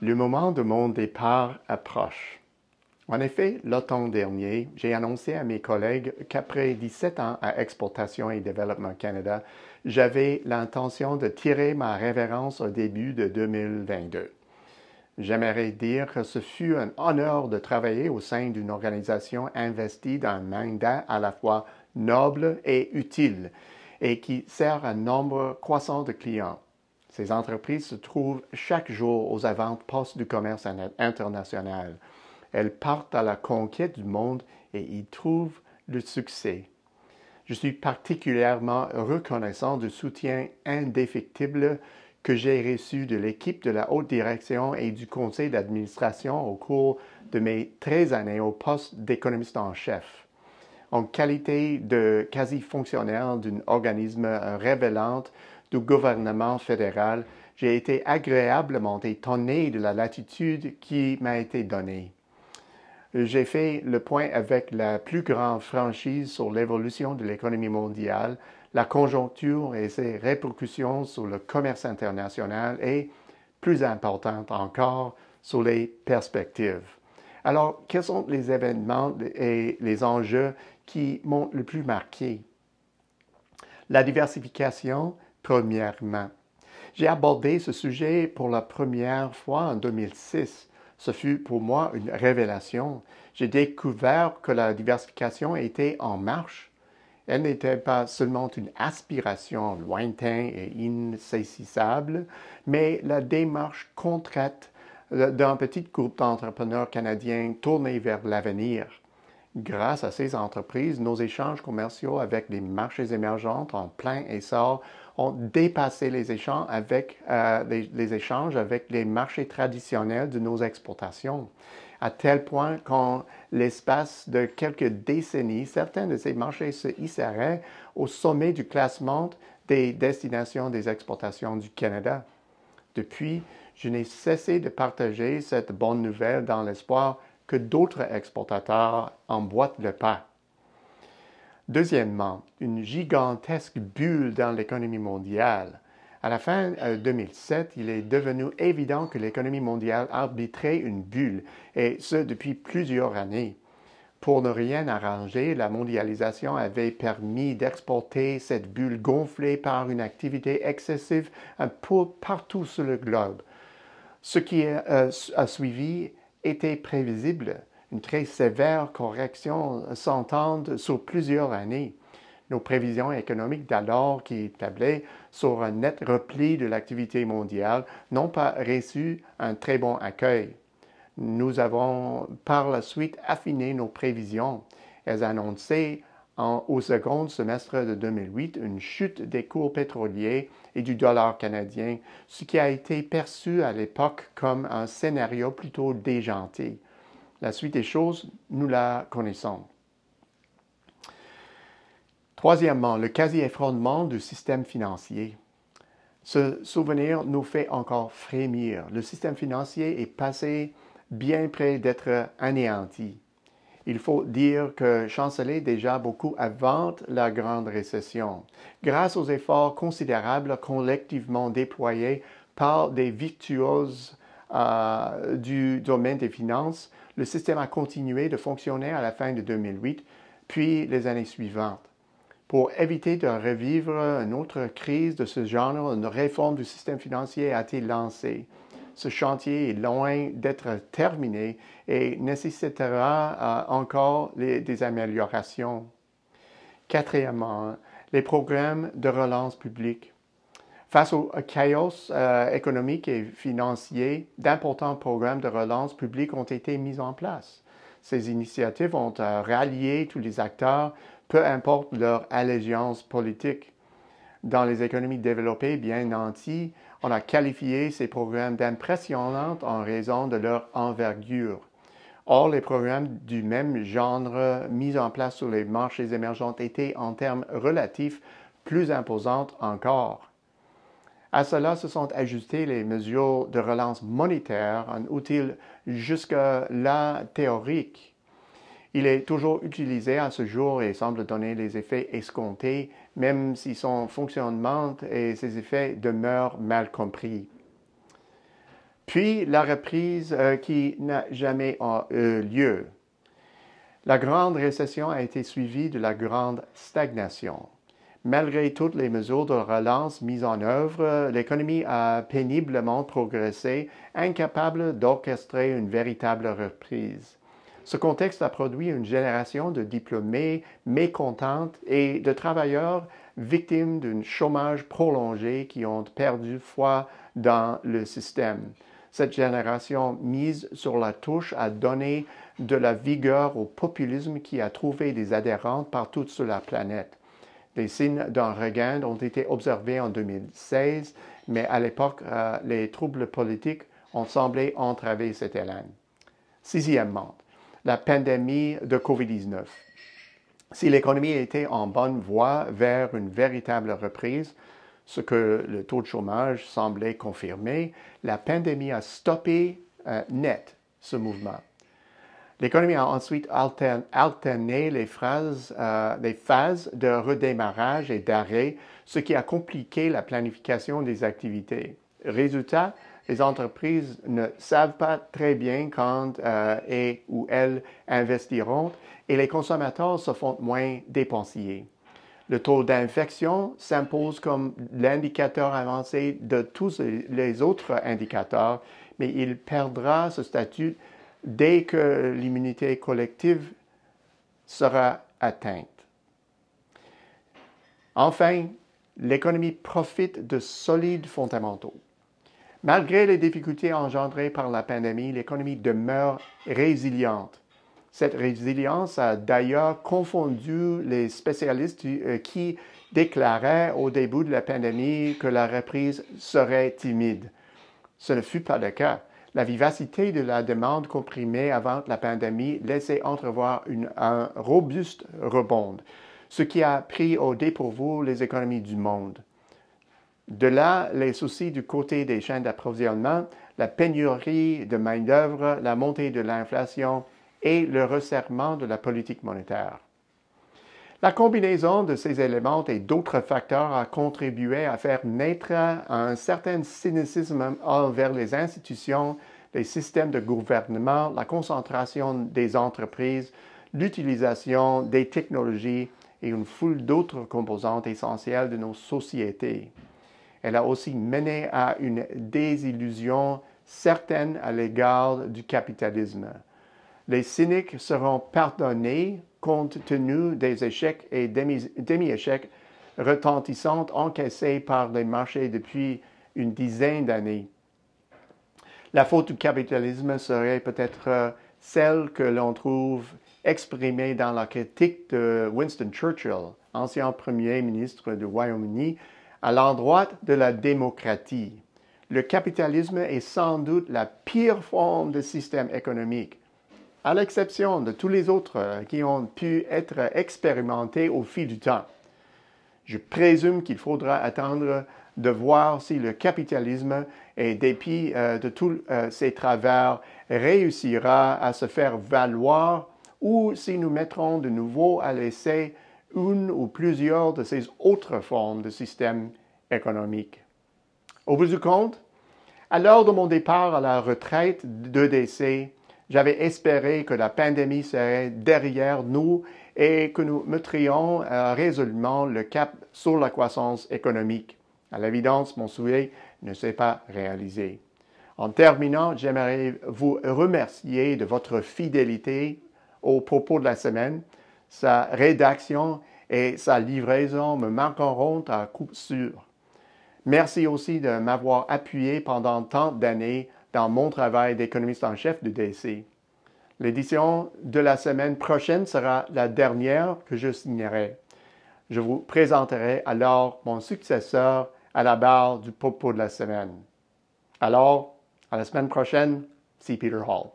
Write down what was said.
Le moment de mon départ approche. En effet, l'automne dernier, j'ai annoncé à mes collègues qu'après 17 ans à Exportation et Développement Canada, j'avais l'intention de tirer ma révérence au début de 2022. J'aimerais dire que ce fut un honneur de travailler au sein d'une organisation investie dans un mandat à la fois noble et utile et qui sert un nombre croissant de clients. Ces entreprises se trouvent chaque jour aux avant-postes du commerce international. Elles partent à la conquête du monde et y trouvent le succès. Je suis particulièrement reconnaissant du soutien indéfectible que j'ai reçu de l'équipe de la haute direction et du conseil d'administration au cours de mes 13 années au poste d'économiste en chef. En qualité de quasi-fonctionnaire d'un organisme révélant du gouvernement fédéral, j'ai été agréablement étonné de la latitude qui m'a été donnée. J'ai fait le point avec la plus grande franchise sur l'évolution de l'économie mondiale, la conjoncture et ses répercussions sur le commerce international et, plus importante encore, sur les perspectives. Alors, quels sont les événements et les enjeux qui m'ont le plus marqué? La diversification, premièrement. J'ai abordé ce sujet pour la première fois en 2006. Ce fut pour moi une révélation. J'ai découvert que la diversification était en marche. Elle n'était pas seulement une aspiration lointaine et insaisissable, mais la démarche concrète d'un petit groupe d'entrepreneurs canadiens tournés vers l'avenir. Grâce à ces entreprises, nos échanges commerciaux avec les marchés émergents en plein essor ont dépassé les échanges avec les marchés traditionnels de nos exportations, à tel point qu'en l'espace de quelques décennies, certains de ces marchés se hisseraient au sommet du classement des destinations des exportations du Canada. Depuis, je n'ai cessé de partager cette bonne nouvelle dans l'espoir que d'autres exportateurs emboîtent le pas. Deuxièmement, une gigantesque bulle dans l'économie mondiale. À la fin 2007, il est devenu évident que l'économie mondiale arbitrait une bulle, et ce depuis plusieurs années. Pour ne rien arranger, la mondialisation avait permis d'exporter cette bulle gonflée par une activité excessive un peu partout sur le globe. Ce qui a suivi était prévisible. Une très sévère correction s'entend sur plusieurs années. Nos prévisions économiques d'alors, qui tablaient sur un net repli de l'activité mondiale, n'ont pas reçu un très bon accueil. Nous avons par la suite affiné nos prévisions. Elles annonçaient au second semestre de 2008 une chute des cours pétroliers et du dollar canadien, ce qui a été perçu à l'époque comme un scénario plutôt déjanté. La suite des choses, nous la connaissons. Troisièmement, le quasi-effondrement du système financier. Ce souvenir nous fait encore frémir. Le système financier est passé bien près d'être anéanti. Il faut dire que chancelait déjà beaucoup avant la grande récession. Grâce aux efforts considérables collectivement déployés par des virtuoses du domaine des finances, le système a continué de fonctionner à la fin de 2008, puis les années suivantes. Pour éviter de revivre une autre crise de ce genre, une réforme du système financier a été lancée. Ce chantier est loin d'être terminé et nécessitera encore des améliorations. Quatrièmement, les programmes de relance publique. Face au chaos économique et financier, d'importants programmes de relance publique ont été mis en place. Ces initiatives ont rallié tous les acteurs, peu importe leur allégeance politique. Dans les économies développées bien nanties, on a qualifié ces programmes d'impressionnants en raison de leur envergure. Or, les programmes du même genre mis en place sur les marchés émergents étaient, en termes relatifs, plus imposants encore. À cela se sont ajustées les mesures de relance monétaire, un outil jusque-là théorique. Il est toujours utilisé à ce jour et semble donner les effets escomptés, même si son fonctionnement et ses effets demeurent mal compris. puis la reprise qui n'a jamais eu lieu. La grande récession a été suivie de la grande stagnation. Malgré toutes les mesures de relance mises en œuvre, l'économie a péniblement progressé, incapable d'orchestrer une véritable reprise. Ce contexte a produit une génération de diplômés mécontentes et de travailleurs victimes d'un chômage prolongé qui ont perdu foi dans le système. Cette génération mise sur la touche a donné de la vigueur au populisme qui a trouvé des adhérents partout sur la planète. Les signes d'un regain ont été observés en 2016, mais à l'époque, les troubles politiques ont semblé entraver cet élan. Sixièmement, la pandémie de COVID-19. Si l'économie était en bonne voie vers une véritable reprise, ce que le taux de chômage semblait confirmer, la pandémie a stoppé net ce mouvement. L'économie a ensuite alterné les phases de redémarrage et d'arrêt, ce qui a compliqué la planification des activités. Résultat, les entreprises ne savent pas très bien quand et où elles investiront et les consommateurs se font moins dépensiers. Le taux d'infection s'impose comme l'indicateur avancé de tous les autres indicateurs, mais il perdra ce statut dès que l'immunité collective sera atteinte. Enfin, l'économie profite de solides fondamentaux. Malgré les difficultés engendrées par la pandémie, l'économie demeure résiliente. Cette résilience a d'ailleurs confondu les spécialistes qui déclaraient au début de la pandémie que la reprise serait timide. Ce ne fut pas le cas. La vivacité de la demande comprimée avant la pandémie laissait entrevoir un robuste rebond, ce qui a pris au dépourvu les économies du monde. De là, les soucis du côté des chaînes d'approvisionnement, la pénurie de main-d'œuvre, la montée de l'inflation et le resserrement de la politique monétaire. La combinaison de ces éléments et d'autres facteurs a contribué à faire naître un certain cynicisme envers les institutions, les systèmes de gouvernement, la concentration des entreprises, l'utilisation des technologies et une foule d'autres composantes essentielles de nos sociétés. Elle a aussi mené à une désillusion certaine à l'égard du capitalisme. Les cyniques seront pardonnés compte tenu des échecs et demi-échecs retentissants encaissés par les marchés depuis une dizaine d'années. La faute du capitalisme serait peut-être celle que l'on trouve exprimée dans la critique de Winston Churchill, ancien premier ministre du Royaume-Uni, à l'endroit de la démocratie. Le capitalisme est sans doute la pire forme de système économique, à l'exception de tous les autres qui ont pu être expérimentés au fil du temps. Je présume qu'il faudra attendre de voir si le capitalisme, en dépit de tous ses travers, réussira à se faire valoir ou si nous mettrons de nouveau à l'essai une ou plusieurs de ces autres formes de système économique. Au bout du compte, à l'heure de mon départ à la retraite d'EDC, j'avais espéré que la pandémie serait derrière nous et que nous mettrions résolument le cap sur la croissance économique. À l'évidence, mon souhait ne s'est pas réalisé. En terminant, j'aimerais vous remercier de votre fidélité au propos de la semaine. Sa rédaction et sa livraison me manqueront à coup sûr. Merci aussi de m'avoir appuyé pendant tant d'années dans mon travail d'économiste en chef de DC. L'édition de la semaine prochaine sera la dernière que je signerai. Je vous présenterai alors mon successeur à la barre du propos de la semaine. Alors, à la semaine prochaine, c'est Peter Hall.